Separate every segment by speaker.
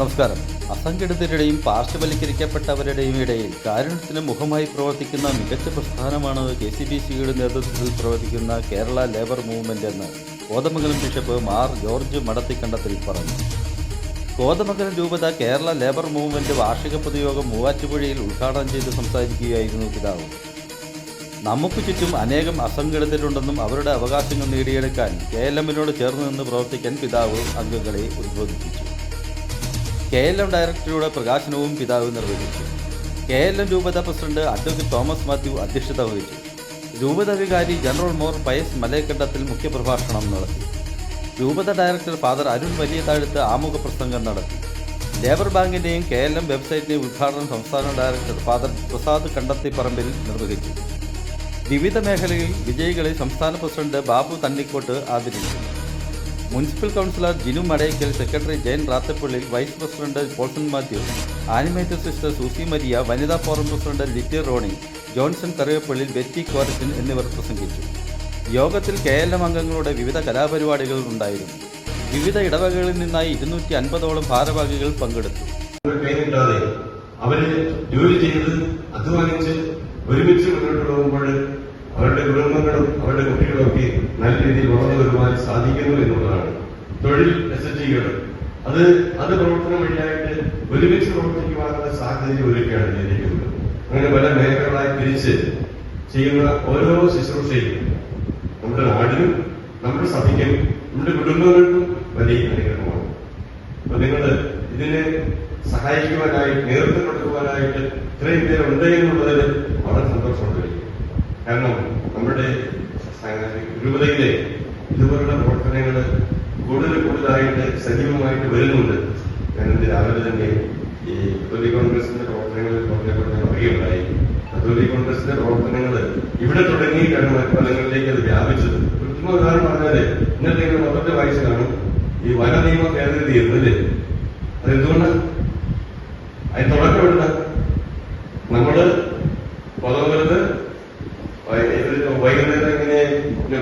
Speaker 1: നമസ്കാരം. അസംഘടിതരുടെയും പാർശ്വവൽക്കരിക്കപ്പെട്ടവരുടെയും ഇടയിൽ കാരുണ്യത്തിന് മുഖമായി പ്രവർത്തിക്കുന്ന മികച്ച പ്രസ്ഥാനമാണ് KCBCയുടെ നേതൃത്വത്തിൽ പ്രവർത്തിക്കുന്ന കേരള ലേബർ മൂവ്മെന്റ് എന്ന് കോതമംഗലം ബിഷപ്പ് മാർ ജോർജ് മടത്തിക്കണ്ടത്തിൽ പറഞ്ഞു. കോതമംഗലം രൂപത കേരള ലേബർ മൂവ്മെന്റ് വാർഷിക പൊതുയോഗം മൂവാറ്റുപുഴയിൽ ഉദ്ഘാടനം ചെയ്ത് സംസാരിക്കുകയായിരുന്നു പിതാവ്. നമുക്ക് ചുറ്റും അനേകം അസംഘടിതരുണ്ടെന്നും അവരുടെ അവകാശങ്ങൾ നേടിയെടുക്കാൻ KLMനോട് ചേർന്ന് നിന്ന് പ്രവർത്തിക്കാൻ പിതാവ് അംഗങ്ങളെ ഉദ്ബോധിപ്പിച്ചു. KLM ഡയറക്ടറുടെ പ്രകാശനവും പിതാവ് നിർവഹിച്ചു. KLM രൂപത പ്രസിഡന്റ് അഡ്വക്കേറ്റ് തോമസ് മാത്യു അധ്യക്ഷത വഹിച്ചു. രൂപത വികാരി ജനറൽ മോർ പയസ് മലയക്കണ്ടത്തിൽ മുഖ്യപ്രഭാഷണം നടത്തി. രൂപത ഡയറക്ടർ ഫാദർ അരുൺ വലിയ താഴത്ത് ആമുഖ പ്രസംഗം നടത്തി. ലേബർ ബാങ്കിന്റെയും KLM വെബ്സൈറ്റിന്റെയും ഉദ്ഘാടനം സംസ്ഥാന ഡയറക്ടർ ഫാദർ പ്രസാദ് കണ്ടത്തിപ്പറമ്പിൽ നിർവഹിച്ചു. വിവിധ മേഖലയിൽ വിജയികളെ സംസ്ഥാന പ്രസിഡന്റ് ബാബു തണ്ണിക്കോട്ട് ആദരിച്ചു. Municipal councillor Jinu Madakkal, secretary Jayan Rathappallil, vice president Paulson Mathew, animator sister Susie Maria, വനിതാ ഫോറം പ്രസിഡന്റ് ലിറ്റി റോണി, ജോൺസൺ കറിയപ്പള്ളിൽ, ബെറ്റി കോരച്ചൻ എന്നിവർ പ്രസംഗിച്ചു. യോഗത്തിൽ KLM അംഗങ്ങളുടെ വിവിധ കലാപരിപാടികൾ ഉണ്ടായിരുന്നു. വിവിധ ഇടവകകളിൽ നിന്നായി 250ഓളം ഭാരവാഹികൾ പങ്കെടുത്തു.
Speaker 2: അവര് ജോലി ചെയ്ത് അധ്വാനിച്ച് ഒരുമിച്ച് മുന്നോട്ട് പോകുമ്പോൾ അവരുടെ കുടുംബങ്ങളും അവരുടെ കുട്ടികളും ഒക്കെ നല്ല രീതിയിൽ വളർന്നു വരുവാൻ സാധിക്കുന്നു എന്നുള്ളതാണ്. തൊഴിൽ SHGകൾ അത് പ്രവർത്തനം വഴിയായിട്ട് ഒരുമിച്ച് പ്രവർത്തിക്കുവാനുള്ള സാഹചര്യം ഒരുക്കുകയാണ് ചെയ്തിരിക്കുന്നത്. അങ്ങനെ പല മേഖലകളായി തിരിച്ച് ചെയ്യുന്ന ഓരോ ശുശ്രൂഷയും നമ്മുടെ നാടിനും നമ്മുടെ സഭയ്ക്കും നമ്മുടെ കുടുംബങ്ങൾക്കും വലിയ അനുഗ്രഹമാണ്. അപ്പൊ നിങ്ങൾ ഇതിനെ സഹായിക്കുവാനായി നേതൃത്വം കൊടുക്കുവാനായിട്ട് ഇത്രയും പേരുണ്ട് എന്നുള്ളതിൽ വളരെ സന്തോഷമുണ്ട്. കാരണം നമ്മുടെ രൂപതയിലെ ഇതുപോലുള്ള പ്രവർത്തനങ്ങൾ കൂടുതലായിട്ട് സജീവമായിട്ട് വരുന്നുണ്ട്. ഞാനിന്ന് രാവിലെ തന്നെ ഈ കത്തോലിക് കോൺഗ്രസിന്റെ പ്രവർത്തനങ്ങളിൽ പറഞ്ഞപ്പോൾ പറയുകയുണ്ടായി. കത്തോലിക് കോൺഗ്രസിന്റെ പ്രവർത്തനങ്ങൾ ഇവിടെ തുടങ്ങിയിട്ടാണ് മറ്റു സ്ഥലങ്ങളിലേക്ക് അത് വ്യാപിച്ചത്. കൃത്രിമ ഉദാഹരണം പറഞ്ഞാല് ഇന്നത്തെ പത്രത്തെ വായിച്ചു കാണും, ഈ വന നിയമ ഭേദഗതി എന്നല്ലേ, അതെന്തുകൊണ്ടാണ് അതിന് തുടക്കമിടുന്ന നമ്മള് പൊതുവരുന്നത് വൈകുന്നേരം ഇങ്ങനെ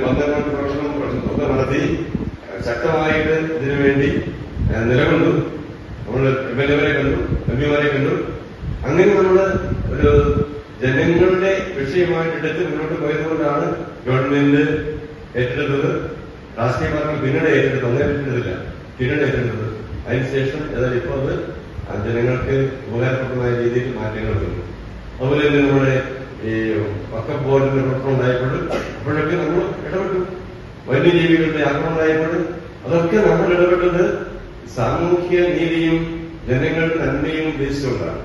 Speaker 2: 12 പ്രവർത്തനം ഒക്കെ നടത്തി ശക്തമായിട്ട് ഇതിനുവേണ്ടി നിലകൊണ്ടു. നമ്മൾ MLA കണ്ടു, MP കണ്ടു. അങ്ങനെ നമ്മള് ഒരു ജനങ്ങളുടെ വിഷയമായിട്ട് എടുത്ത് മുന്നോട്ട് പോയതുകൊണ്ടാണ് ഗവൺമെന്റ് ഏറ്റെടുത്തത്. രാഷ്ട്രീയ പാർട്ടി പിന്നീട് ഏറ്റെടുത്തു, അങ്ങനെ ഏറ്റെടുത്തില്ല, പിന്നീട് ഏറ്റെടുത്തത്. അതിനുശേഷം ഏതായാലും ഇപ്പോൾ അത് ജനങ്ങൾക്ക് ഉപകാരപ്രദമായ രീതിയിൽ മാറ്റങ്ങൾ വന്നു. അതുപോലെ തന്നെ നമ്മുടെ ഈ വഖഫ് ബോർഡിന്റെ പ്രശ്നം ഉണ്ടായപ്പോൾ അപ്പോഴൊക്കെ നമ്മൾ ഇടപെട്ടു. വന്യജീവികളുടെ ആക്രമണം ഉണ്ടായപ്പോൾ അതൊക്കെ നമ്മൾ ഇടപെട്ടത് സാമൂഹ്യ നീതിയും ജനങ്ങളുടെ നന്മയും ഉദ്ദേശിച്ചുകൊണ്ടാണ്.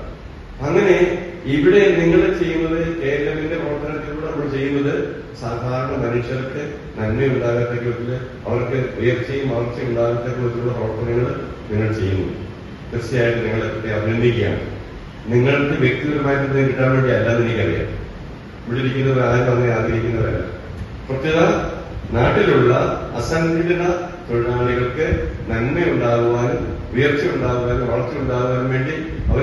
Speaker 2: അങ്ങനെ ഇവിടെ നിങ്ങൾ ചെയ്യുന്നത് KLMന്റെ പ്രവർത്തനത്തിലൂടെ നമ്മൾ ചെയ്യുന്നത് സാധാരണ മനുഷ്യർക്ക് നന്മയുണ്ടാകത്ത വിധത്തിൽ അവർക്ക് ഉയർച്ചയും വളർച്ചയും ഉണ്ടാകത്ത വിധത്തിലുള്ള പ്രവർത്തനങ്ങൾ നിങ്ങൾ ചെയ്യുന്നു. തീർച്ചയായിട്ടും നിങ്ങളെ പറ്റി അഭിനന്ദിക്കുകയാണ്. നിങ്ങൾക്ക് വ്യക്തിപരമായിട്ട് കിട്ടാൻ വേണ്ടി അല്ലാതെ എനിക്കറിയാം. ഇവിടെ ഇരിക്കുന്നവർ ആരും അങ്ങനെ ആഗ്രഹിക്കുന്നവരല്ല. പ്രത്യേക നാട്ടിലുള്ള അസംഘടിത തൊഴിലാളികൾക്ക് നന്മയുണ്ടാകുവാനും ഉയർച്ച ഉണ്ടാകുവാനും വളർച്ച ഉണ്ടാകുവാനും വേണ്ടി അവർ